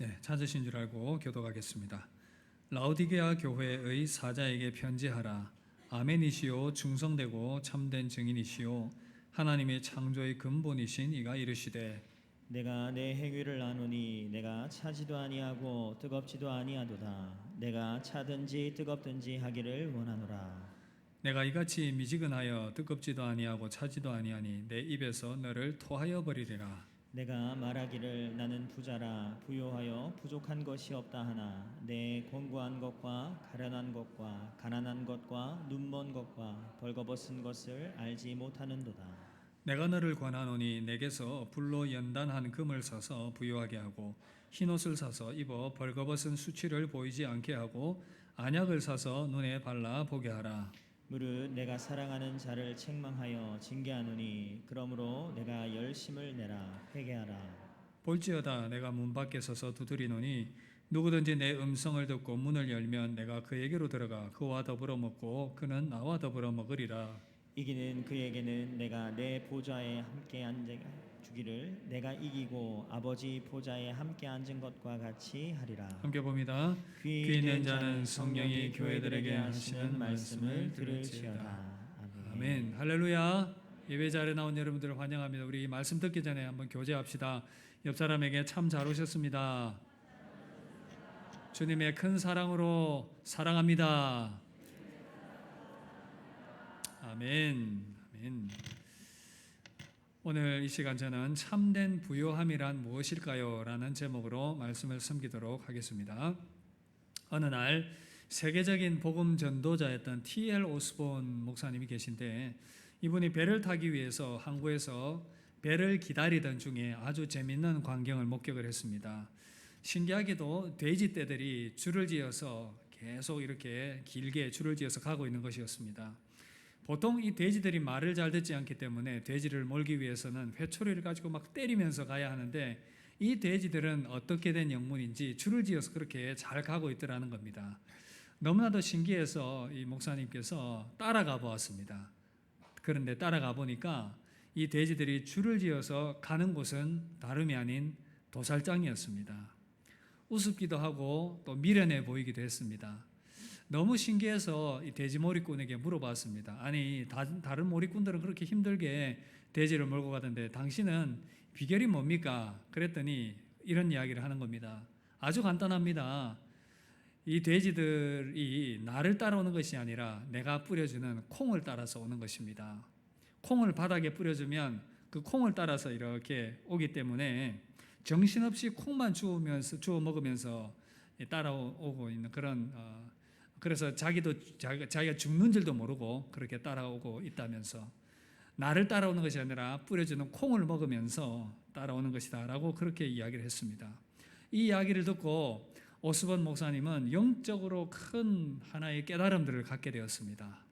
네, 찾으신 줄 알고 교독하겠습니다. 라오디게아 교회의 사자에게 편지하라. 아멘이시오 충성되고 참된 증인이시오 하나님의 창조의 근본이신 이가 이르시되 내가 내 행위를 아노니 내가 차지도 아니하고 뜨겁지도 아니하도다. 내가 차든지 뜨겁든지 하기를 원하노라. 내가 이같이 미지근하여 뜨겁지도 아니하고 차지도 아니하니 내 입에서 너를 토하여 버리리라. 내가 말하기를 나는 부자라 부요하여 부족한 것이 없다 하나 내 권고한 것과 가련한 것과 가난한 것과 눈먼 것과 벌거벗은 것을 알지 못하는도다. 내가 너를 권하노니 내게서 불로 연단한 금을 사서 부요하게 하고 흰옷을 사서 입어 벌거벗은 수치를 보이지 않게 하고 안약을 사서 눈에 발라 보게 하라. 무릇 내가 사랑하는 자를 책망하여 징계하노니 그러므로 내가 열심을 내라 회개하라. 볼지어다 내가 문 밖에 서서 두드리노니 누구든지 내 음성을 듣고 문을 열면 내가 그에게로 들어가 그와 더불어 먹고 그는 나와 더불어 먹으리라. 이기는 그에게는 내가 내 보좌에 함께 앉아 주기를 내가 이기고 아버지 보좌에 함께 앉은 것과 같이 하리라. 함께 봅니다. 귀 있는 자는 성령이 교회들에게 하시는 말씀을 들을지어다. 아멘. 할렐루야. 예배 자리에 나온 여러분들을 환영합니다. 우리 말씀 듣기 전에 한번 교제합시다. 옆 사람에게 참 잘 오셨습니다. 주님의 큰 사랑으로 사랑합니다. 아멘. 아멘. 오늘 이 시간 저는 참된 부요함이란 무엇일까요? 라는 제목으로 말씀을 섬기도록 하겠습니다. 어느 날 세계적인 복음 전도자였던 T.L. 오스본 목사님이 계신데 이분이 배를 타기 위해서 항구에서 배를 기다리던 중에 아주 재밌는 광경을 목격을 했습니다. 신기하게도 돼지떼들이 줄을 지어서 계속 이렇게 길게 줄을 지어서 가고 있는 것이었습니다. 보통 이 돼지들이 말을 잘 듣지 않기 때문에 돼지를 몰기 위해서는 회초리를 가지고 막 때리면서 가야 하는데 이 돼지들은 어떻게 된 영문인지 줄을 지어서 그렇게 잘 가고 있더라는 겁니다. 너무나도 신기해서 이 목사님께서 따라가 보았습니다. 그런데 따라가 보니까 이 돼지들이 줄을 지어서 가는 곳은 다름이 아닌 도살장이었습니다. 우습기도 하고 또 미련해 보이기도 했습니다. 너무 신기해서 이 돼지 몰이꾼에게 물어봤습니다. 아니 다른 몰이꾼들은 그렇게 힘들게 돼지를 몰고 가던데 당신은 비결이 뭡니까? 그랬더니 이런 이야기를 하는 겁니다. 아주 간단합니다. 이 돼지들이 나를 따라오는 것이 아니라 내가 뿌려주는 콩을 따라서 오는 것입니다. 콩을 바닥에 뿌려주면 그 콩을 따라서 이렇게 오기 때문에 정신없이 콩만 주워 먹으면서 따라오고 있는 그런 그래서 자기가 죽는 줄도 모르고 그렇게 따라오고 있다면서 나를 따라오는 것이 아니라 뿌려주는 콩을 먹으면서 따라오는 것이다라고 그렇게 이야기를 했습니다. 이 이야기를 듣고 오스본 목사님은 영적으로 큰 하나의 깨달음들을 갖게 되었습니다.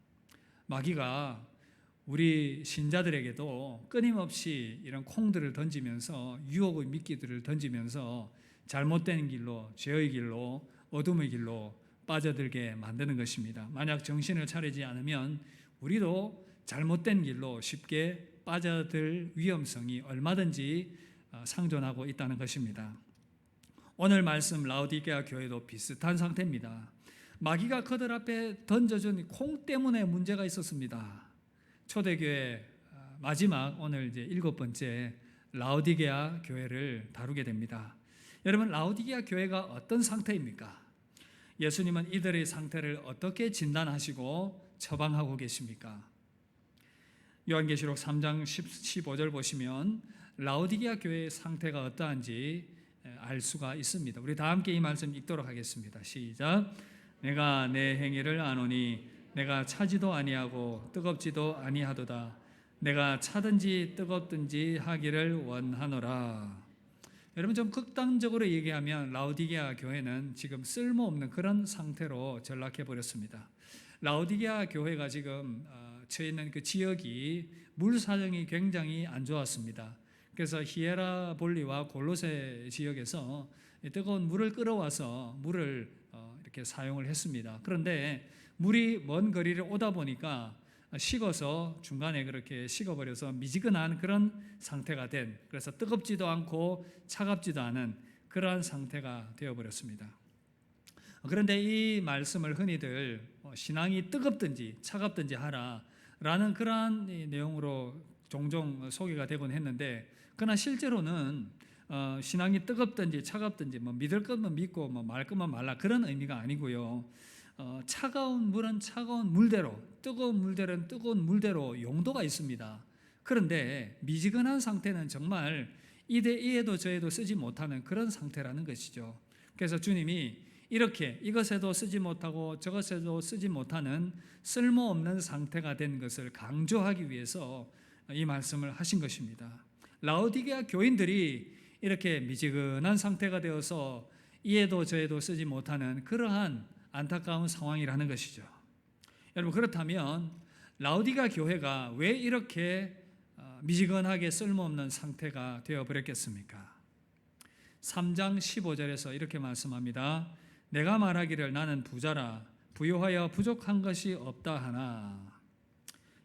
마귀가 우리 신자들에게도 끊임없이 이런 콩들을 던지면서 유혹의 미끼들을 던지면서 잘못된 길로, 죄의 길로, 어둠의 길로 빠져들게 만드는 것입니다. 만약 정신을 차리지 않으면 우리도 잘못된 길로 쉽게 빠져들 위험성이 얼마든지 상존하고 있다는 것입니다. 오늘 말씀 라오디게아 교회도 비슷한 상태입니다. 마귀가 그들 앞에 던져준 콩 때문에 문제가 있었습니다. 초대교회 마지막 오늘 이제 7번째 라오디게아 교회를 다루게 됩니다. 여러분 라오디게아 교회가 어떤 상태입니까? 예수님은 이들의 상태를 어떻게 진단하시고 처방하고 계십니까? 요한계시록 3장 15절 보시면 라오디게아 교회의 상태가 어떠한지 알 수가 있습니다. 우리 다 함께 이 말씀 읽도록 하겠습니다. 시작. 내가 내 행위를 아노니 내가 차지도 아니하고 뜨겁지도 아니하도다. 내가 차든지 뜨겁든지 하기를 원하노라. 여러분 좀 극단적으로 얘기하면 라오디게아 교회는 지금 쓸모없는 그런 상태로 전락해 버렸습니다. 라오디게아 교회가 지금 처해 있는 그 지역이 물 사정이 굉장히 안 좋았습니다. 그래서 히에라볼리와 골로새 지역에서 뜨거운 물을 끌어와서 물을 이렇게 사용을 했습니다. 그런데 물이 먼 거리를 오다 보니까 식어서 중간에 그렇게 식어버려서 미지근한 그런 상태가 된, 그래서 뜨겁지도 않고 차갑지도 않은 그러한 상태가 되어버렸습니다. 그런데 이 말씀을 흔히들 신앙이 뜨겁든지 차갑든지 하라라는 그러한 내용으로 종종 소개가 되곤 했는데, 그러나 실제로는 신앙이 뜨겁든지 차갑든지 믿을 것만 믿고 말 것만 말라 그런 의미가 아니고요. 차가운 물은 차가운 물대로, 뜨거운 물들은 뜨거운 물대로 용도가 있습니다. 그런데 미지근한 상태는 정말 이에도 저에도 쓰지 못하는 그런 상태라는 것이죠. 그래서 주님이 이렇게 이것에도 쓰지 못하고 저것에도 쓰지 못하는 쓸모없는 상태가 된 것을 강조하기 위해서 이 말씀을 하신 것입니다. 라오디게아 교인들이 이렇게 미지근한 상태가 되어서 이에도 저에도 쓰지 못하는 그러한 안타까운 상황이라는 것이죠. 여러분, 그렇다면 라오디게아 교회가 왜 이렇게 미지근하게 쓸모없는 상태가 되어버렸겠습니까? 3장 15절에서 이렇게 말씀합니다. 내가 말하기를 나는 부자라 부요하여 부족한 것이 없다 하나.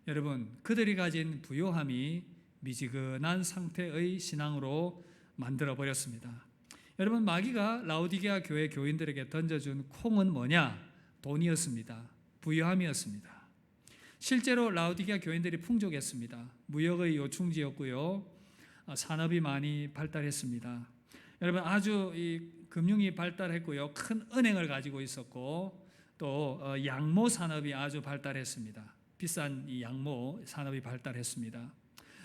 여러분, 그들이 가진 부요함이 미지근한 상태의 신앙으로 만들어버렸습니다. 여러분, 마귀가 라오디게아 교회 교인들에게 던져준 콩은 뭐냐? 돈이었습니다. 부요함이었습니다. 실제로 라오디게아 교인들이 풍족했습니다. 무역의 요충지였고요, 산업이 많이 발달했습니다. 여러분, 아주 이 금융이 발달했고요, 큰 은행을 가지고 있었고, 또 양모 산업이 아주 발달했습니다. 비싼 이 양모 산업이 발달했습니다.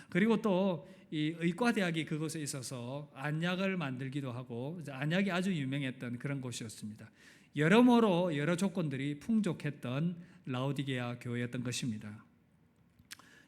그리고 또 이 의과대학이 그곳에 있어서 안약을 만들기도 하고, 안약이 아주 유명했던 그런 곳이었습니다. 여러모로 여러 조건들이 풍족했던 라오디게아 교회였던 것입니다.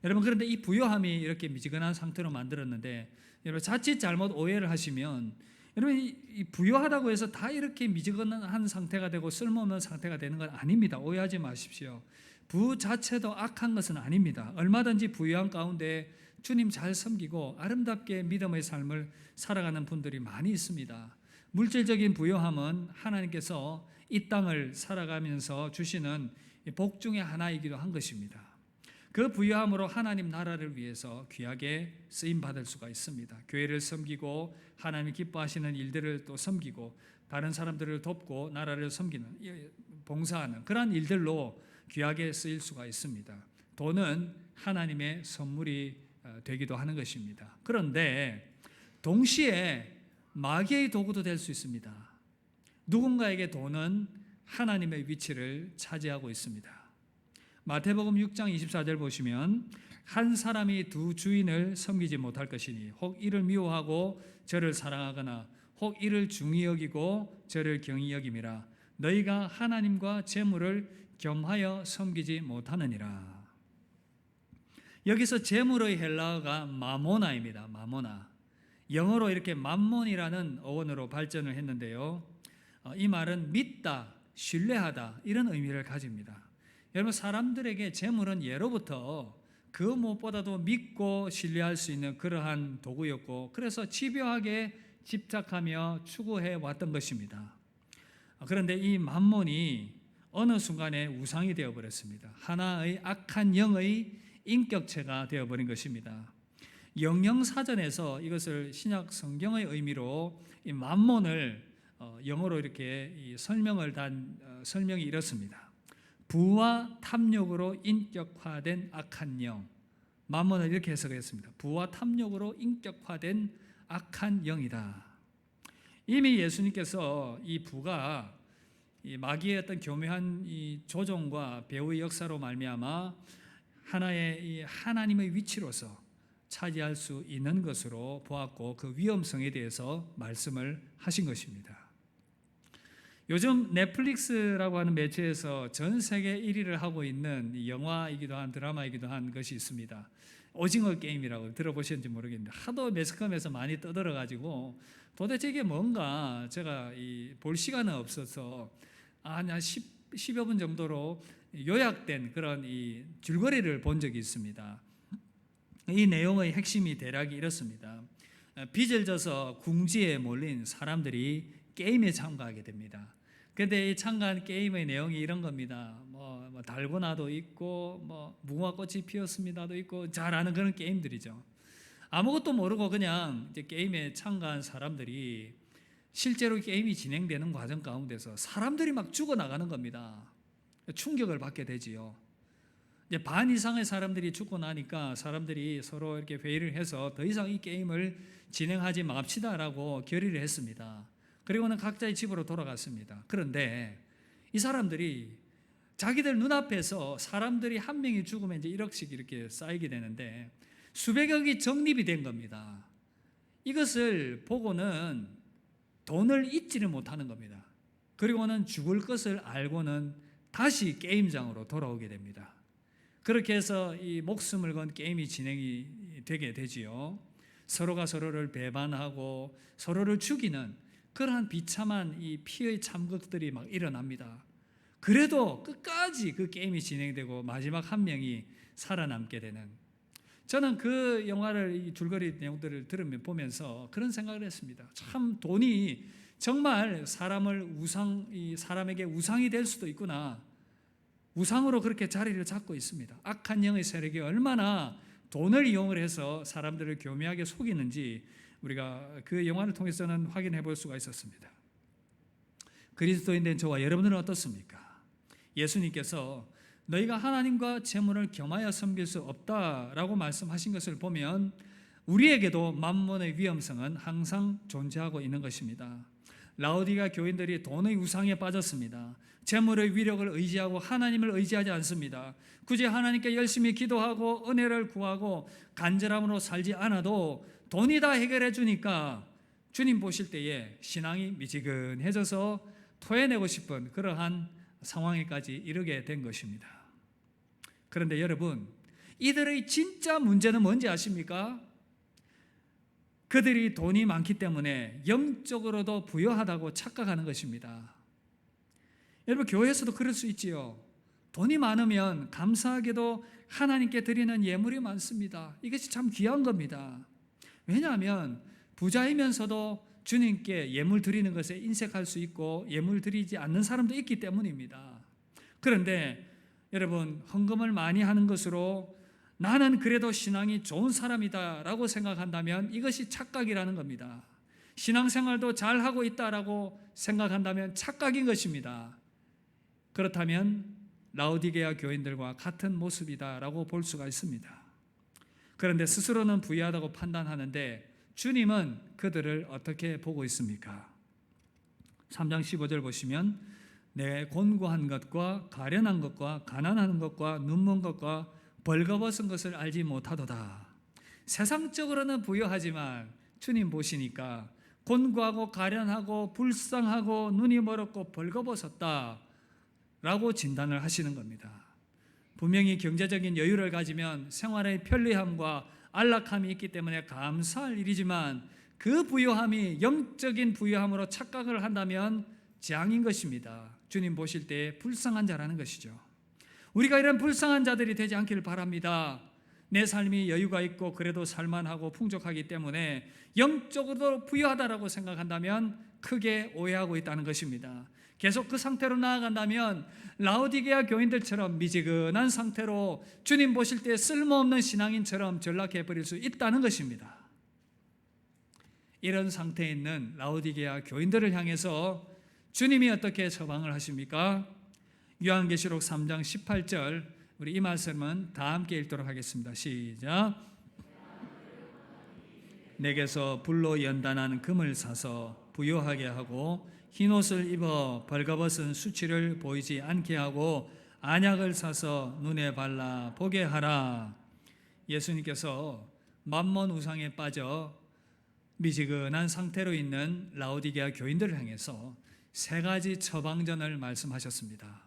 여러분, 그런데 이 부요함이 이렇게 미지근한 상태로 만들었는데, 여러분 자칫 잘못 오해를 하시면, 여러분 이 부요하다고 해서 다 이렇게 미지근한 상태가 되고 쓸모없는 상태가 되는 건 아닙니다. 오해하지 마십시오. 부 자체도 악한 것은 아닙니다. 얼마든지 부요한 가운데 주님 잘 섬기고 아름답게 믿음의 삶을 살아가는 분들이 많이 있습니다. 물질적인 부요함은 하나님께서 이 땅을 살아가면서 주시는 복 중의 하나이기도 한 것입니다. 그 부요함으로 하나님 나라를 위해서 귀하게 쓰임 받을 수가 있습니다. 교회를 섬기고 하나님이 기뻐하시는 일들을 또 섬기고 다른 사람들을 돕고 나라를 섬기는, 봉사하는 그러한 일들로 귀하게 쓰일 수가 있습니다. 돈은 하나님의 선물이 되기도 하는 것입니다. 그런데 동시에 마귀의 도구도 될 수 있습니다. 누군가에게 돈은 하나님의 위치를 차지하고 있습니다. 마태복음 6장 24절 보시면, 한 사람이 두 주인을 섬기지 못할 것이니 혹 이를 미워하고 저를 사랑하거나 혹 이를 중히 여기고 저를 경히 여김이라. 너희가 하나님과 재물을 겸하여 섬기지 못하느니라. 여기서 재물의 헬라어가 마모나입니다. 마모나. 영어로 이렇게 맘몬이라는 어원으로 발전을 했는데요, 이 말은 믿다, 신뢰하다 이런 의미를 가집니다. 여러분, 사람들에게 재물은 예로부터 그 무엇보다도 믿고 신뢰할 수 있는 그러한 도구였고, 그래서 집요하게 집착하며 추구해 왔던 것입니다. 그런데 이 맘몬이 어느 순간에 우상이 되어버렸습니다. 하나의 악한 영의 인격체가 되어버린 것입니다. 영영사전에서 이것을 신약 성경의 의미로 이 맘몬을 영어로 이렇게 설명이 이렇습니다. 부와 탐욕으로 인격화된 악한 영. 맘몬을 이렇게 해석했습니다. 부와 탐욕으로 인격화된 악한 영이다. 이미 예수님께서 이 부가 이 마귀의 어떤 교묘한 이 조종과 배후의 역사로 말미암아 하나의 이 하나님의 위치로서 차지할 수 있는 것으로 보았고, 그 위험성에 대해서 말씀을 하신 것입니다. 요즘 넷플릭스라고 하는 매체에서 전 세계 1위를 하고 있는 영화이기도 한 드라마이기도 한 것이 있습니다. 오징어 게임이라고 들어보셨는지 모르겠는데, 하도 매스컴에서 많이 떠들어가지고 도대체 이게 뭔가 제가 볼 시간은 없어서 한 10여 분 정도로 요약된 그런 이 줄거리를 본 적이 있습니다. 이 내용의 핵심이 대략 이렇습니다. 빚을 져서 궁지에 몰린 사람들이 게임에 참가하게 됩니다. 그런데 이 참가한 게임의 내용이 이런 겁니다. 뭐 달고나도 있고, 뭐 무궁화꽃이 피었습니다도 있고, 잘 아는 그런 게임들이죠. 아무것도 모르고 그냥 이제 게임에 참가한 사람들이 실제로 게임이 진행되는 과정 가운데서 사람들이 막 죽어나가는 겁니다. 충격을 받게 되지요. 이제 반 이상의 사람들이 죽고 나니까 사람들이 서로 이렇게 회의를 해서 더 이상 이 게임을 진행하지 맙시다라고 결의를 했습니다. 그리고는 각자의 집으로 돌아갔습니다. 그런데 이 사람들이 자기들 눈앞에서 사람들이 한 명이 죽으면 이제 1억씩 이렇게 쌓이게 되는데 수백억이 적립이 된 겁니다. 이것을 보고는 돈을 잊지를 못하는 겁니다. 그리고는 죽을 것을 알고는 다시 게임장으로 돌아오게 됩니다. 그렇게 해서 이 목숨을 건 게임이 진행이 되게 되지요. 서로가 서로를 배반하고 서로를 죽이는 그러한 비참한 이 피의 참극들이 막 일어납니다. 그래도 끝까지 그 게임이 진행되고 마지막 한 명이 살아남게 되는, 저는 그 영화를 이 줄거리 내용들을 보면서 그런 생각을 했습니다. 참 돈이 정말 사람에게 우상이 될 수도 있구나. 우상으로 그렇게 자리를 잡고 있습니다. 악한 영의 세력이 얼마나 돈을 이용을 해서 사람들을 교묘하게 속이는지 우리가 그 영화를 통해서는 확인해 볼 수가 있었습니다. 그리스도인 된 저와 여러분들은 어떻습니까? 예수님께서 너희가 하나님과 재물을 겸하여 섬길 수 없다라고 말씀하신 것을 보면 우리에게도 만몬의 위험성은 항상 존재하고 있는 것입니다. 라오디가 교인들이 돈의 우상에 빠졌습니다. 재물의 위력을 의지하고 하나님을 의지하지 않습니다. 굳이 하나님께 열심히 기도하고 은혜를 구하고 간절함으로 살지 않아도 돈이 다 해결해 주니까 주님 보실 때에 신앙이 미지근해져서 토해내고 싶은 그러한 상황에까지 이르게 된 것입니다. 그런데 여러분, 이들의 진짜 문제는 뭔지 아십니까? 그들이 돈이 많기 때문에 영적으로도 부유하다고 착각하는 것입니다. 여러분, 교회에서도 그럴 수 있지요. 돈이 많으면 감사하게도 하나님께 드리는 예물이 많습니다. 이것이 참 귀한 겁니다. 왜냐하면 부자이면서도 주님께 예물 드리는 것에 인색할 수 있고 예물 드리지 않는 사람도 있기 때문입니다. 그런데 여러분, 헌금을 많이 하는 것으로 나는 그래도 신앙이 좋은 사람이다 라고 생각한다면 이것이 착각이라는 겁니다. 신앙생활도 잘하고 있다라고 생각한다면 착각인 것입니다. 그렇다면 라오디게아 교인들과 같은 모습이다라고 볼 수가 있습니다. 그런데 스스로는 부유하다고 판단하는데 주님은 그들을 어떻게 보고 있습니까? 3장 15절 보시면 내 곤고한 것과 가련한 것과 가난한 것과 눈먼 것과 벌거벗은 것을 알지 못하도다. 세상적으로는 부유하지만 주님 보시니까 곤고하고 가련하고 불쌍하고 눈이 멀었고 벌거벗었다 라고 진단을 하시는 겁니다. 분명히 경제적인 여유를 가지면 생활의 편리함과 안락함이 있기 때문에 감사할 일이지만 그 부유함이 영적인 부유함으로 착각을 한다면 재앙인 것입니다. 주님 보실 때 불쌍한 자라는 것이죠. 우리가 이런 불쌍한 자들이 되지 않기를 바랍니다. 내 삶이 여유가 있고 그래도 살만하고 풍족하기 때문에 영적으로 부유하다라고 생각한다면 크게 오해하고 있다는 것입니다. 계속 그 상태로 나아간다면 라오디게아 교인들처럼 미지근한 상태로 주님 보실 때 쓸모없는 신앙인처럼 전락해 버릴 수 있다는 것입니다. 이런 상태에 있는 라오디게아 교인들을 향해서 주님이 어떻게 처방을 하십니까? 요한계시록 3장 18절, 우리 이 말씀은 다 함께 읽도록 하겠습니다. 시작. 내게서 불로 연단한 금을 사서 부요하게 하고 흰옷을 입어 벌거벗은 수치를 보이지 않게 하고 안약을 사서 눈에 발라 보게 하라. 예수님께서 만몬 우상에 빠져 미지근한 상태로 있는 라오디게아 교인들을 향해서 세 가지 처방전을 말씀하셨습니다.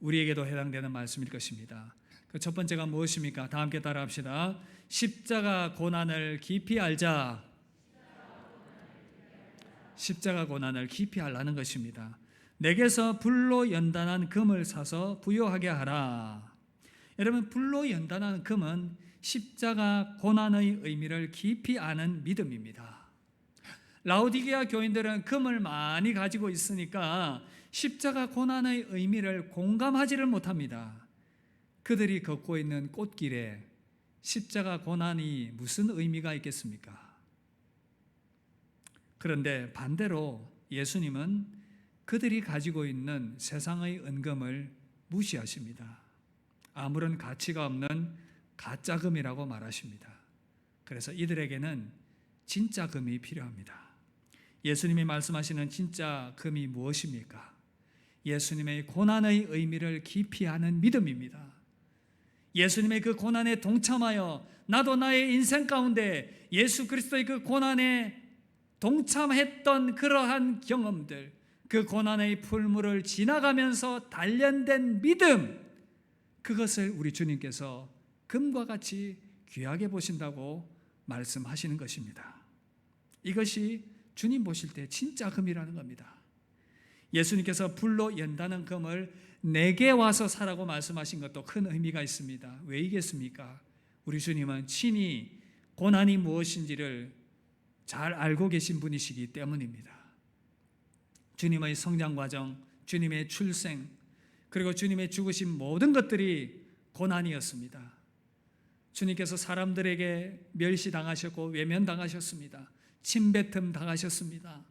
우리에게도 해당되는 말씀일 것입니다. 그 첫 번째가 무엇입니까? 다 함께 따라합시다. 십자가 고난을 깊이 알자. 십자가 고난을 깊이 알라는 것입니다. 내게서 불로 연단한 금을 사서 부요하게 하라. 여러분, 불로 연단한 금은 십자가 고난의 의미를 깊이 아는 믿음입니다. 라오디게아 교인들은 금을 많이 가지고 있으니까 십자가 고난의 의미를 공감하지를 못합니다. 그들이 걷고 있는 꽃길에 십자가 고난이 무슨 의미가 있겠습니까? 그런데 반대로 예수님은 그들이 가지고 있는 세상의 은금을 무시하십니다. 아무런 가치가 없는 가짜금이라고 말하십니다. 그래서 이들에게는 진짜 금이 필요합니다. 예수님이 말씀하시는 진짜 금이 무엇입니까? 예수님의 고난의 의미를 깊이 아는 믿음입니다. 예수님의 그 고난에 동참하여 나도 나의 인생 가운데 예수 그리스도의 그 고난에 동참했던 그러한 경험들, 그 고난의 풀물을 지나가면서 단련된 믿음, 그것을 우리 주님께서 금과 같이 귀하게 보신다고 말씀하시는 것입니다. 이것이 주님 보실 때 진짜 금이라는 겁니다. 예수님께서 불로 연다는 금을 내게 와서 사라고 말씀하신 것도 큰 의미가 있습니다. 왜이겠습니까? 우리 주님은 친히 고난이 무엇인지를 잘 알고 계신 분이시기 때문입니다. 주님의 성장 과정, 주님의 출생, 그리고 주님의 죽으신 모든 것들이 고난이었습니다. 주님께서 사람들에게 멸시당하셨고 외면당하셨습니다. 침뱉음 당하셨습니다.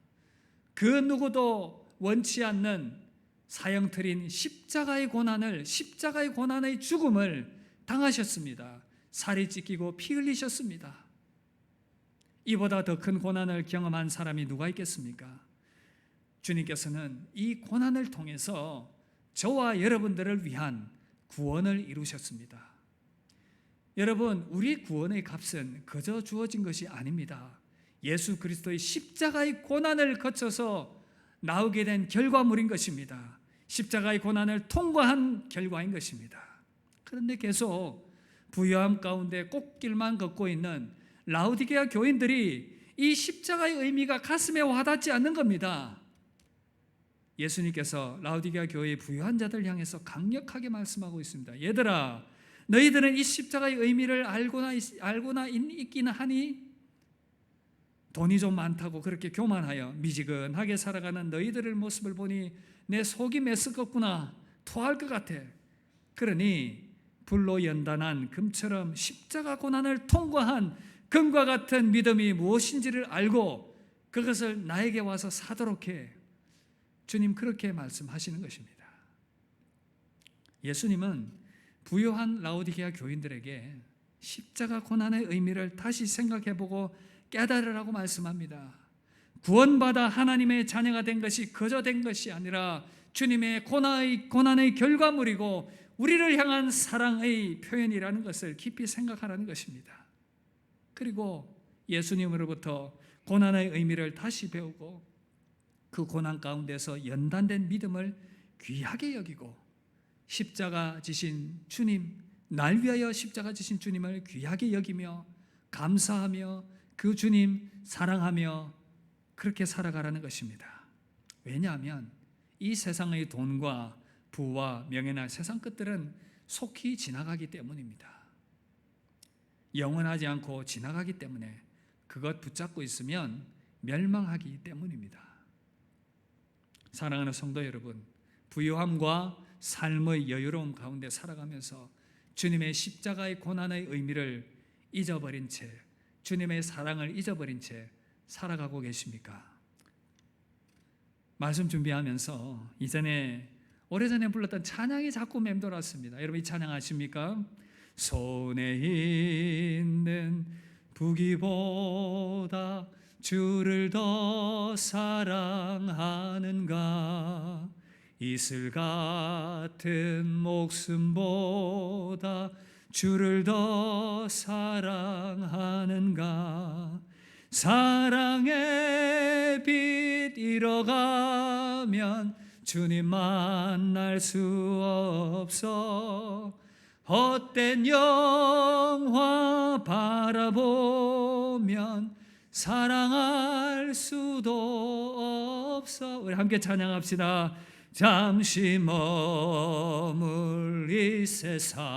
그 누구도 원치 않는 사형틀인 십자가의 고난을, 십자가의 고난의 죽음을 당하셨습니다. 살이 찢기고 피 흘리셨습니다. 이보다 더 큰 고난을 경험한 사람이 누가 있겠습니까? 주님께서는 이 고난을 통해서 저와 여러분들을 위한 구원을 이루셨습니다. 여러분, 우리 구원의 값은 그저 주어진 것이 아닙니다. 예수 그리스도의 십자가의 고난을 거쳐서 나오게 된 결과물인 것입니다. 십자가의 고난을 통과한 결과인 것입니다. 그런데 계속 부요함 가운데 꽃길만 걷고 있는 라오디게아 교인들이 이 십자가의 의미가 가슴에 와닿지 않는 겁니다. 예수님께서 라오디게아 교회의 부요한 자들 향해서 강력하게 말씀하고 있습니다. 얘들아, 너희들은 이 십자가의 의미를 알고나 있기는 하니? 돈이 좀 많다고 그렇게 교만하여 미지근하게 살아가는 너희들의 모습을 보니 내 속이 메스껍구나, 토할 것 같아. 그러니 불로 연단한 금처럼 십자가 고난을 통과한 금과 같은 믿음이 무엇인지를 알고 그것을 나에게 와서 사도록 해. 주님 그렇게 말씀하시는 것입니다. 예수님은 부요한 라오디게아 교인들에게 십자가 고난의 의미를 다시 생각해보고 깨달으라고 말씀합니다. 구원받아 하나님의 자녀가 된 것이 거저 된 것이 아니라 주님의 고난의 결과물이고 우리를 향한 사랑의 표현이라는 것을 깊이 생각하라는 것입니다. 그리고 예수님으로부터 고난의 의미를 다시 배우고 그 고난 가운데서 연단된 믿음을 귀하게 여기고 십자가 지신 주님, 날 위하여 십자가 지신 주님을 귀하게 여기며 감사하며 그 주님 사랑하며 그렇게 살아가라는 것입니다. 왜냐하면 이 세상의 돈과 부와 명예나 세상 것들은 속히 지나가기 때문입니다. 영원하지 않고 지나가기 때문에 그것 붙잡고 있으면 멸망하기 때문입니다. 사랑하는 성도 여러분, 부요함과 삶의 여유로움 가운데 살아가면서 주님의 십자가의 고난의 의미를 잊어버린 채, 주님의 사랑을 잊어버린 채 살아가고 계십니까? 말씀 준비하면서 오래전에 불렀던 찬양이 자꾸 맴돌았습니다. 여러분 이 찬양 아십니까? 손에 있는 부귀보다 주를 더 사랑하는가, 이슬 같은 목숨보다 주를 더 사랑하는가, 사랑의 빛 잃어가면 주님 만날 수 없어, 헛된 영화 바라보면 사랑할 수도 없어. 우리 함께 찬양합시다. 잠시 머물 이 세상엔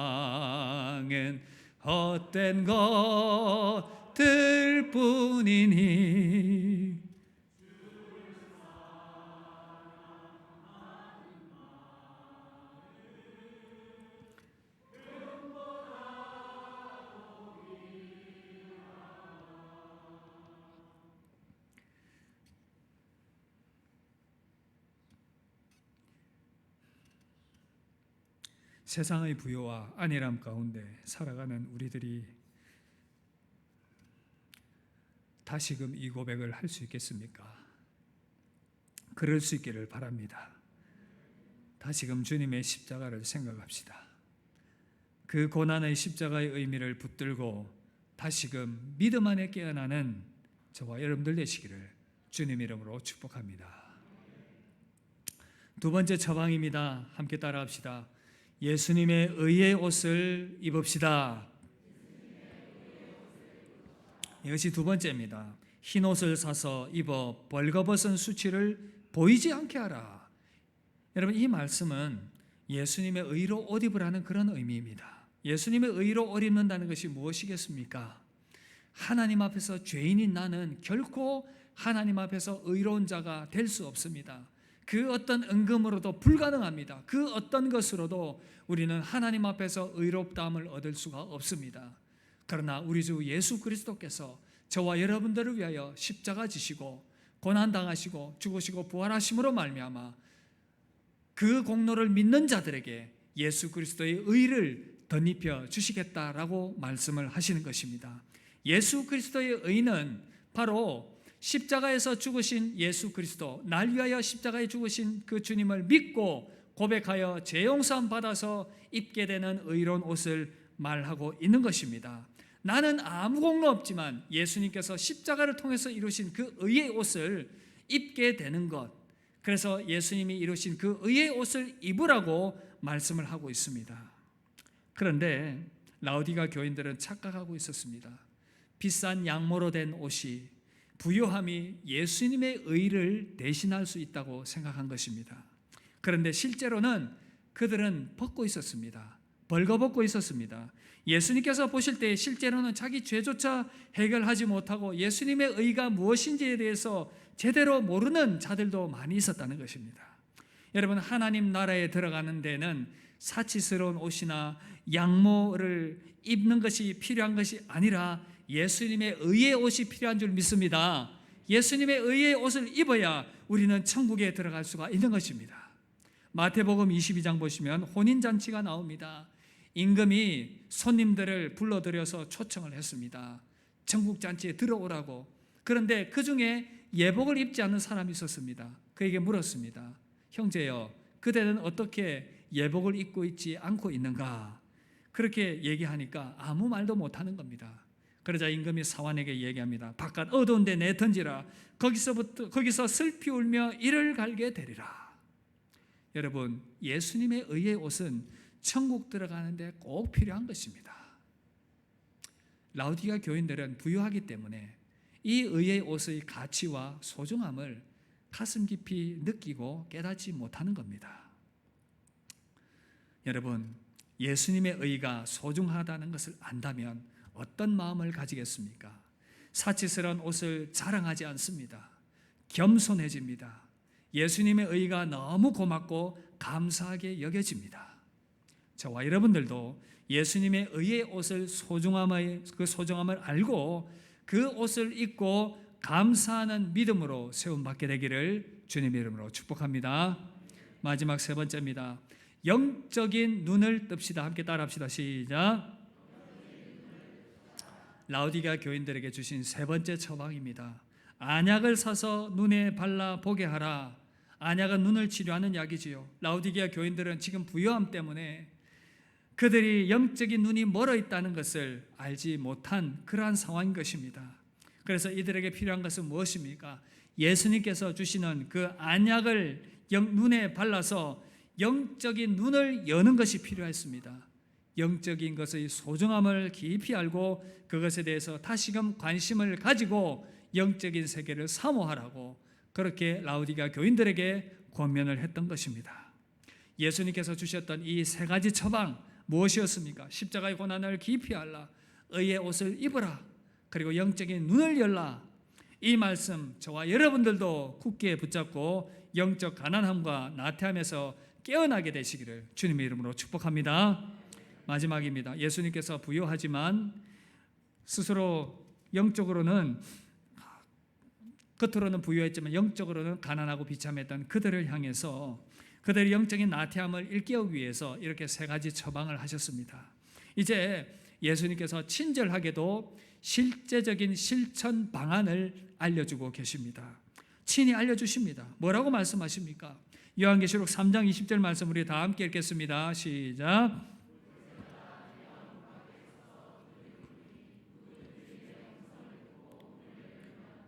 헛된 것들 뿐이니 세상의 부요와 안일함 가운데 살아가는 우리들이 다시금 이 고백을 할 수 있겠습니까? 그럴 수 있기를 바랍니다. 다시금 주님의 십자가를 생각합시다. 그 고난의 십자가의 의미를 붙들고 다시금 믿음 안에 깨어나는 저와 여러분들 되시기를 주님 이름으로 축복합니다. 두 번째 처방입니다. 함께 따라합시다. 예수님의 의의 옷을 입읍시다. 이것이 두 번째입니다. 흰 옷을 사서 입어 벌거벗은 수치를 보이지 않게 하라. 여러분, 이 말씀은 예수님의 의로 옷 입으라는 그런 의미입니다. 예수님의 의로 옷 입는다는 것이 무엇이겠습니까? 하나님 앞에서 죄인인 나는 결코 하나님 앞에서 의로운 자가 될 수 없습니다. 그 어떤 은금으로도 불가능합니다. 그 어떤 것으로도 우리는 하나님 앞에서 의롭다함을 얻을 수가 없습니다. 그러나 우리 주 예수 그리스도께서 저와 여러분들을 위하여 십자가 지시고 고난당하시고 죽으시고 부활하심으로 말미암아 그 공로를 믿는 자들에게 예수 그리스도의 의를 덧입혀 주시겠다라고 말씀을 하시는 것입니다. 예수 그리스도의 의는 바로 십자가에서 죽으신 예수 그리스도, 날 위하여 십자가에 죽으신 그 주님을 믿고 고백하여 죄 용서함 받아서 입게 되는 의로운 옷을 말하고 있는 것입니다. 나는 아무 공로 없지만 예수님께서 십자가를 통해서 이루신 그 의의 옷을 입게 되는 것, 그래서 예수님이 이루신 그 의의 옷을 입으라고 말씀을 하고 있습니다. 그런데 라오디가 교인들은 착각하고 있었습니다. 비싼 양모로 된 옷이, 부요함이 예수님의 의를 대신할 수 있다고 생각한 것입니다. 그런데 실제로는 그들은 벗고 있었습니다. 벌거벗고 있었습니다. 예수님께서 보실 때 실제로는 자기 죄조차 해결하지 못하고 예수님의 의가 무엇인지에 대해서 제대로 모르는 자들도 많이 있었다는 것입니다. 여러분, 하나님 나라에 들어가는 데는 사치스러운 옷이나 양모를 입는 것이 필요한 것이 아니라 예수님의 의의 옷이 필요한 줄 믿습니다. 예수님의 의의 옷을 입어야 우리는 천국에 들어갈 수가 있는 것입니다. 마태복음 22장 보시면 혼인잔치가 나옵니다. 임금이 손님들을 불러들여서 초청을 했습니다. 천국잔치에 들어오라고. 그런데 그 중에 예복을 입지 않는 사람이 있었습니다. 그에게 물었습니다. 형제여, 그대는 어떻게 예복을 입고 있지 않고 있는가? 그렇게 얘기하니까 아무 말도 못하는 겁니다. 그러자 임금이 사환에게 얘기합니다. 바깥 어두운 데 내던지라. 거기서 슬피 울며 이를 갈게 되리라. 여러분, 예수님의 의의 옷은 천국 들어가는데 꼭 필요한 것입니다. 라오디가 교인들은 부유하기 때문에 이 의의 옷의 가치와 소중함을 가슴 깊이 느끼고 깨닫지 못하는 겁니다. 여러분, 예수님의 의가 소중하다는 것을 안다면 어떤 마음을 가지겠습니까? 사치스러운 옷을 자랑하지 않습니다. 겸손해집니다. 예수님의 의가 너무 고맙고 감사하게 여겨집니다. 저와 여러분들도 예수님의 의의 옷을 그 소중함을 알고 그 옷을 입고 감사하는 믿음으로 세움받게 되기를 주님 이름으로 축복합니다. 마지막 세 번째입니다. 영적인 눈을 뜹시다. 함께 따라합시다. 시작. 라오디가 교인들에게 주신 세 번째 처방입니다. 안약을 사서 눈에 발라 보게 하라. 안약은 눈을 치료하는 약이지요. 라오디게아 교인들은 지금 부요함 때문에 그들이 영적인 눈이 멀어 있다는 것을 알지 못한 그러한 상황인 것입니다. 그래서 이들에게 필요한 것은 무엇입니까? 예수님께서 주시는 그 안약을 눈에 발라서 영적인 눈을 여는 것이 필요했습니다. 영적인 것의 소중함을 깊이 알고 그것에 대해서 다시금 관심을 가지고 영적인 세계를 사모하라고 그렇게 라오디게아 교인들에게 권면을 했던 것입니다. 예수님께서 주셨던 이 세 가지 처방 무엇이었습니까? 십자가의 고난을 깊이 알라, 의의 옷을 입으라, 그리고 영적인 눈을 열라. 이 말씀 저와 여러분들도 굳게 붙잡고 영적 가난함과 나태함에서 깨어나게 되시기를 주님의 이름으로 축복합니다. 마지막입니다. 예수님께서 부유하지만 스스로 영적으로는 겉으로는 부유했지만 영적으로는 가난하고 비참했던 그들을 향해서 그들의 영적인 나태함을 일깨우기 위해서 이렇게 세 가지 처방을 하셨습니다. 이제 예수님께서 친절하게도 실제적인 실천 방안을 알려주고 계십니다. 친히 알려주십니다. 뭐라고 말씀하십니까? 요한계시록 3장 20절 말씀 우리 다 함께 읽겠습니다. 시작.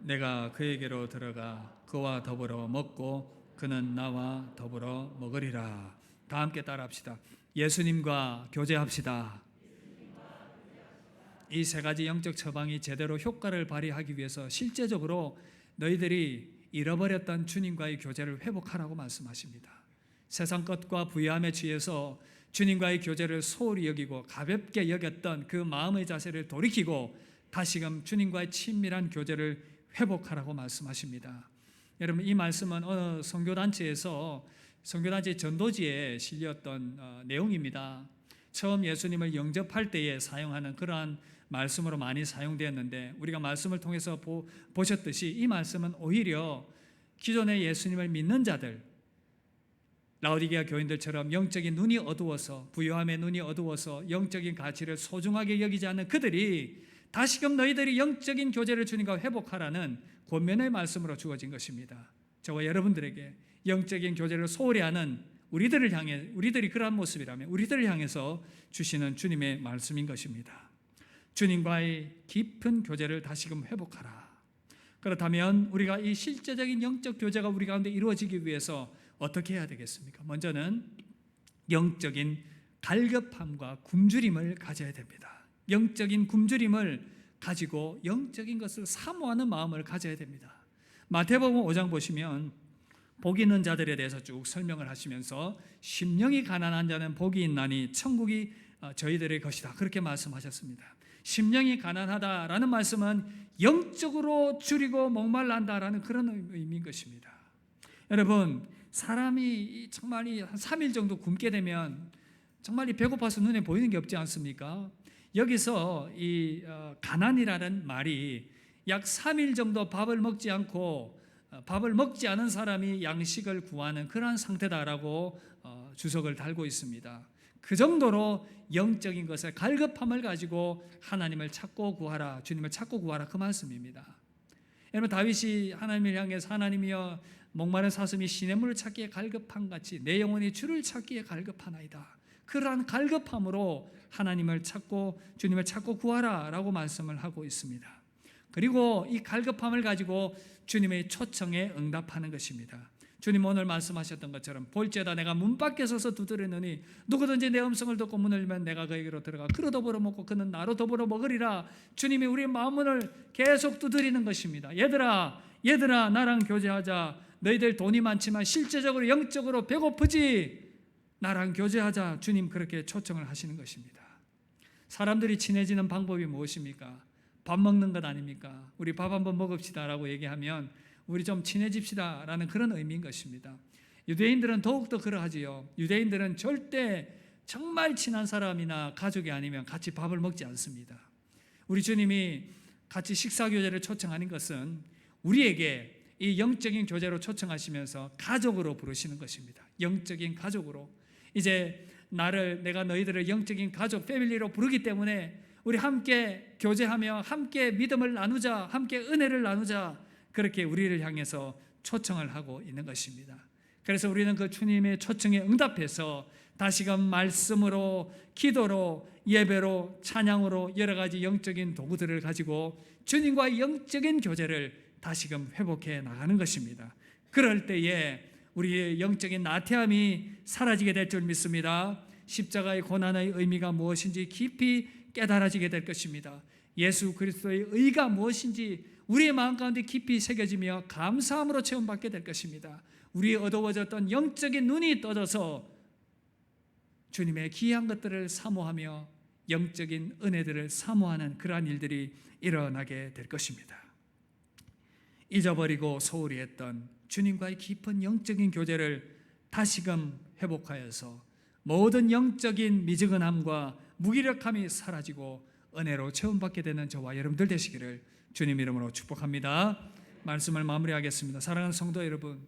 내가 그에게로 들어가 그와 더불어 먹고 그는 나와 더불어 먹으리라. 다 함께 따라합시다. 예수님과 교제합시다. 이 세 가지 영적 처방이 제대로 효과를 발휘하기 위해서 실제적으로 너희들이 잃어버렸던 주님과의 교제를 회복하라고 말씀하십니다. 세상 것과 부유함에 취해서 주님과의 교제를 소홀히 여기고 가볍게 여겼던 그 마음의 자세를 돌이키고 다시금 주님과의 친밀한 교제를 회복하라고 말씀하십니다. 여러분, 이 말씀은 어느 선교단체에서 선교단체 전도지에 실렸던 내용입니다. 처음 예수님을 영접할 때에 사용하는 그러한 말씀으로 많이 사용되었는데, 우리가 말씀을 통해서 보셨듯이 이 말씀은 오히려 기존의 예수님을 믿는 자들, 라오디게아 교인들처럼 영적인 눈이 어두워서, 부요함의 눈이 어두워서 영적인 가치를 소중하게 여기지 않는 그들이 다시금 너희들이 영적인 교제를 주님과 회복하라는 권면의 말씀으로 주어진 것입니다. 저와 여러분들에게 영적인 교제를 소홀히 하는 우리들을 향해, 우리들이 그러한 모습이라면 우리들을 향해서 주시는 주님의 말씀인 것입니다. 주님과의 깊은 교제를 다시금 회복하라. 그렇다면 우리가 이 실제적인 영적 교제가 우리 가운데 이루어지기 위해서 어떻게 해야 되겠습니까? 먼저는 영적인 갈급함과 굶주림을 가져야 됩니다. 영적인 굶주림을 가지고 영적인 것을 사모하는 마음을 가져야 됩니다. 마태복음 5장 보시면 복이 있는 자들에 대해서 쭉 설명을 하시면서 심령이 가난한 자는 복이 있나니 천국이 저희들의 것이다, 그렇게 말씀하셨습니다. 심령이 가난하다라는 말씀은 영적으로 줄이고 목말란다라는 그런 의미인 것입니다. 여러분, 사람이 정말 한 3일 정도 굶게 되면 정말 배고파서 눈에 보이는 게 없지 않습니까? 여기서 이 가난이라는 말이 약 3일 정도 밥을 먹지 않고 밥을 먹지 않은 사람이 양식을 구하는 그러한 상태다라고 주석을 달고 있습니다. 그 정도로 영적인 것에 갈급함을 가지고 하나님을 찾고 구하라, 주님을 찾고 구하라, 그 말씀입니다. 여러분, 다윗이 하나님을 향해서 하나님이여 목마른 사슴이 시냇물을 찾기에 갈급한 같이 내 영혼이 주를 찾기에 갈급하나이다. 그러한 갈급함으로 하나님을 찾고 주님을 찾고 구하라 라고 말씀을 하고 있습니다. 그리고 이 갈급함을 가지고 주님의 초청에 응답하는 것입니다. 주님 오늘 말씀하셨던 것처럼 볼지어다 내가 문 밖에 서서 두드리느니 누구든지 내 음성을 듣고 문을 열면 내가 그에게로 들어가 그로 더불어 먹고 그는 나로 더불어 먹으리라. 주님이 우리의 마음문을 계속 두드리는 것입니다. 얘들아 나랑 교제하자. 너희들 돈이 많지만 실제적으로 영적으로 배고프지? 나랑 교제하자. 주님 그렇게 초청을 하시는 것입니다. 사람들이 친해지는 방법이 무엇입니까? 밥 먹는 것 아닙니까? 우리 밥 한번 먹읍시다 라고 얘기하면 우리 좀 친해집시다 라는 그런 의미인 것입니다. 유대인들은 더욱더 그러하지요. 유대인들은 절대 정말 친한 사람이나 가족이 아니면 같이 밥을 먹지 않습니다. 우리 주님이 같이 식사교제를 초청하는 것은 우리에게 이 영적인 교제로 초청하시면서 가족으로 부르시는 것입니다. 영적인 가족으로. 이제 내가 너희들을 영적인 가족, 패밀리로 부르기 때문에 우리 함께 교제하며 함께 믿음을 나누자, 함께 은혜를 나누자, 그렇게 우리를 향해서 초청을 하고 있는 것입니다. 그래서 우리는 그 주님의 초청에 응답해서 다시금 말씀으로, 기도로, 예배로, 찬양으로 여러 가지 영적인 도구들을 가지고 주님과의 영적인 교제를 다시금 회복해 나가는 것입니다. 그럴 때에 우리의 영적인 나태함이 사라지게 될 줄 믿습니다. 십자가의 고난의 의미가 무엇인지 깊이 깨달아지게 될 것입니다. 예수 그리스도의 의가 무엇인지 우리의 마음 가운데 깊이 새겨지며 감사함으로 체험받게 될 것입니다. 우리의 어두워졌던 영적인 눈이 떠져서 주님의 귀한 것들을 사모하며 영적인 은혜들을 사모하는 그러한 일들이 일어나게 될 것입니다. 잊어버리고 소홀히 했던 주님과의 깊은 영적인 교제를 다시금 회복하여서 모든 영적인 미지근함과 무기력함이 사라지고 은혜로 체험받게 되는 저와 여러분들 되시기를 주님 이름으로 축복합니다. 말씀을 마무리하겠습니다. 사랑하는 성도 여러분,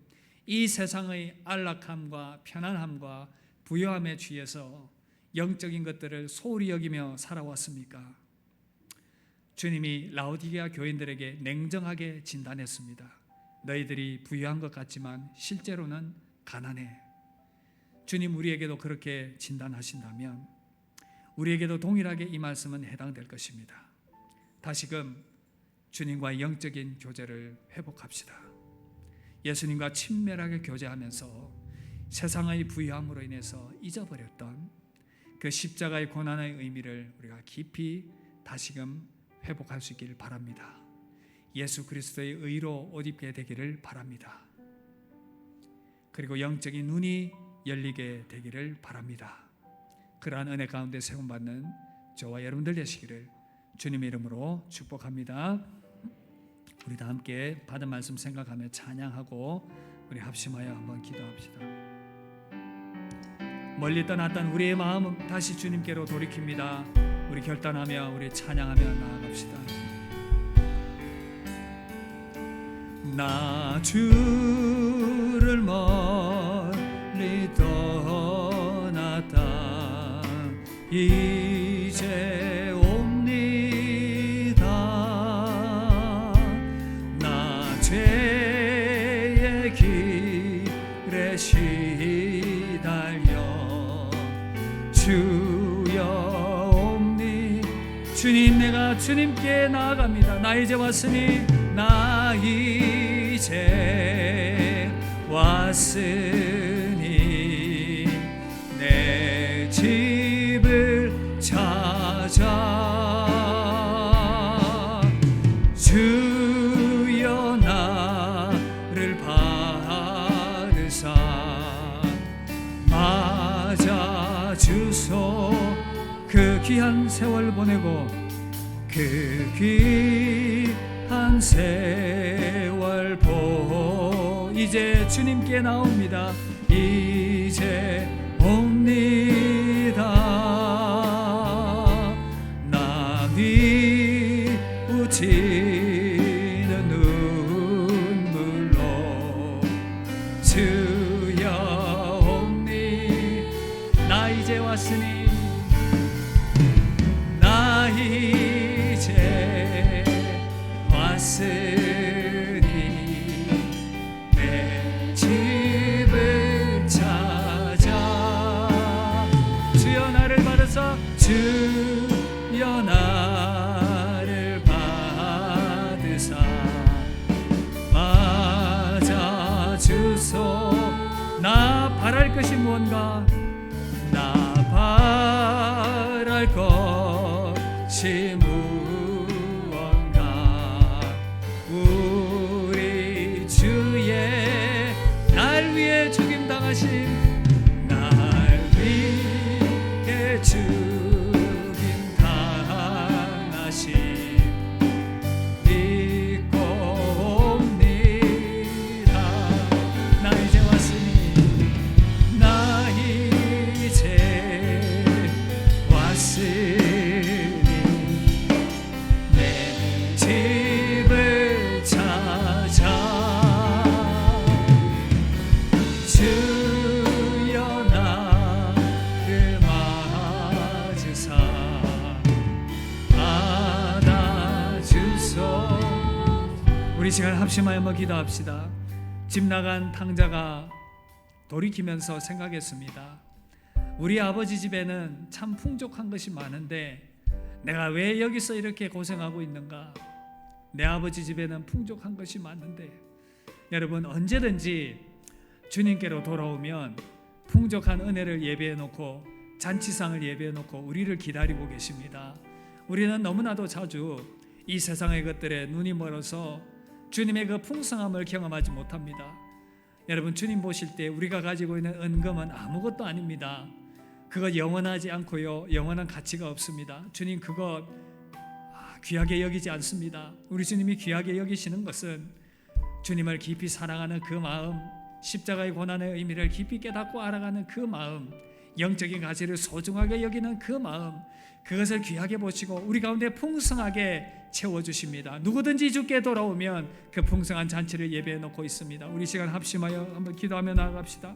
이 세상의 안락함과 편안함과 부요함에 취해서 영적인 것들을 소홀히 여기며 살아왔습니까? 주님이 라오디게아 교인들에게 냉정하게 진단했습니다. 너희들이 부유한 것 같지만 실제로는 가난해. 주님 우리에게도 그렇게 진단하신다면 우리에게도 동일하게 이 말씀은 해당될 것입니다. 다시금 주님과의 영적인 교제를 회복합시다. 예수님과 친밀하게 교제하면서 세상의 부유함으로 인해서 잊어버렸던 그 십자가의 고난의 의미를 우리가 깊이 다시금 회복할 수 있기를 바랍니다. 예수 그리스도의 의로 옷 입게 되기를 바랍니다. 그리고 영적인 눈이 열리게 되기를 바랍니다. 그러한 은혜 가운데 세움받는 저와 여러분들 되시기를 주님의 이름으로 축복합니다. 우리 다 함께 받은 말씀 생각하며 찬양하고 우리 합심하여 한번 기도합시다. 멀리 떠났던 우리의 마음은 다시 주님께로 돌이킵니다. 우리 결단하며 우리 찬양하며 나아갑시다. 나 주를 멀리 떠났다 이제 옵니다. 나 죄의 길에 시달려 주여 옵니. 주님 내가 주님께 나아갑니다. 나 이제 왔으니 나 이제 왔으니 내 집을 찾아 주여 나를 받으사 맞아 주소. 그 귀한 세월 보내고 그 귀한 세월 보 이제 주님께 나옵니다. 이제 옵니다. 나 뉘우치는 눈물로 주여 옵니. 나 이제 왔으니 나 이제 왔으니 내 집을 찾아 주여 나를 받으사 주여 나를 받으사 맞아 주소. 나 바랄 것이 무언가 나 바랄 것이 무언가 우리 주의 날 위해 죽임당하신 날 위해 죽임당하신 믿고 옵니다. 나 이제 왔으니 나 이제 왔으니 내 집을 찾아 주여 나를 맞으사 받아주소. 우리 시간 합심하여 한번 기도합시다. 집 나간 탕자가 돌이키면서 생각했습니다. 우리 아버지 집에는 참 풍족한 것이 많은데 내가 왜 여기서 이렇게 고생하고 있는가? 내 아버지 집에는 풍족한 것이 많은데. 여러분 언제든지 주님께로 돌아오면 풍족한 은혜를 예배해 놓고 잔치상을 예배해 놓고 우리를 기다리고 계십니다. 우리는 너무나도 자주 이 세상의 것들에 눈이 멀어서 주님의 그 풍성함을 경험하지 못합니다. 여러분 주님 보실 때 우리가 가지고 있는 은금은 아무것도 아닙니다. 그것 영원하지 않고요, 영원한 가치가 없습니다. 주님 그것 귀하게 여기지 않습니다. 우리 주님이 귀하게 여기시는 것은 주님을 깊이 사랑하는 그 마음, 십자가의 고난의 의미를 깊이 깨닫고 알아가는 그 마음, 영적인 가치를 소중하게 여기는 그 마음, 그것을 귀하게 보시고 우리 가운데 풍성하게 채워주십니다. 누구든지 주께 돌아오면 그 풍성한 잔치를 예배해 놓고 있습니다. 우리 시간 합심하여 한번 기도하며 나아갑시다.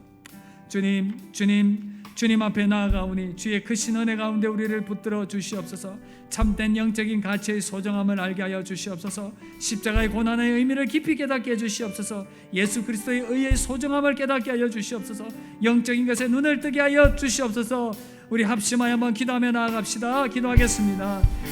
주님 앞에 나아가오니 주의 크신 은혜 가운데 우리를 붙들어 주시옵소서. 참된 영적인 가치의 소중함을 알게 하여 주시옵소서. 십자가의 고난의 의미를 깊이 깨닫게 해주시옵소서. 예수 그리스도의 의의 소중함을 깨닫게 하여 주시옵소서. 영적인 것에 눈을 뜨게 하여 주시옵소서. 우리 합심하여 한번 기도하며 나아갑시다. 기도하겠습니다.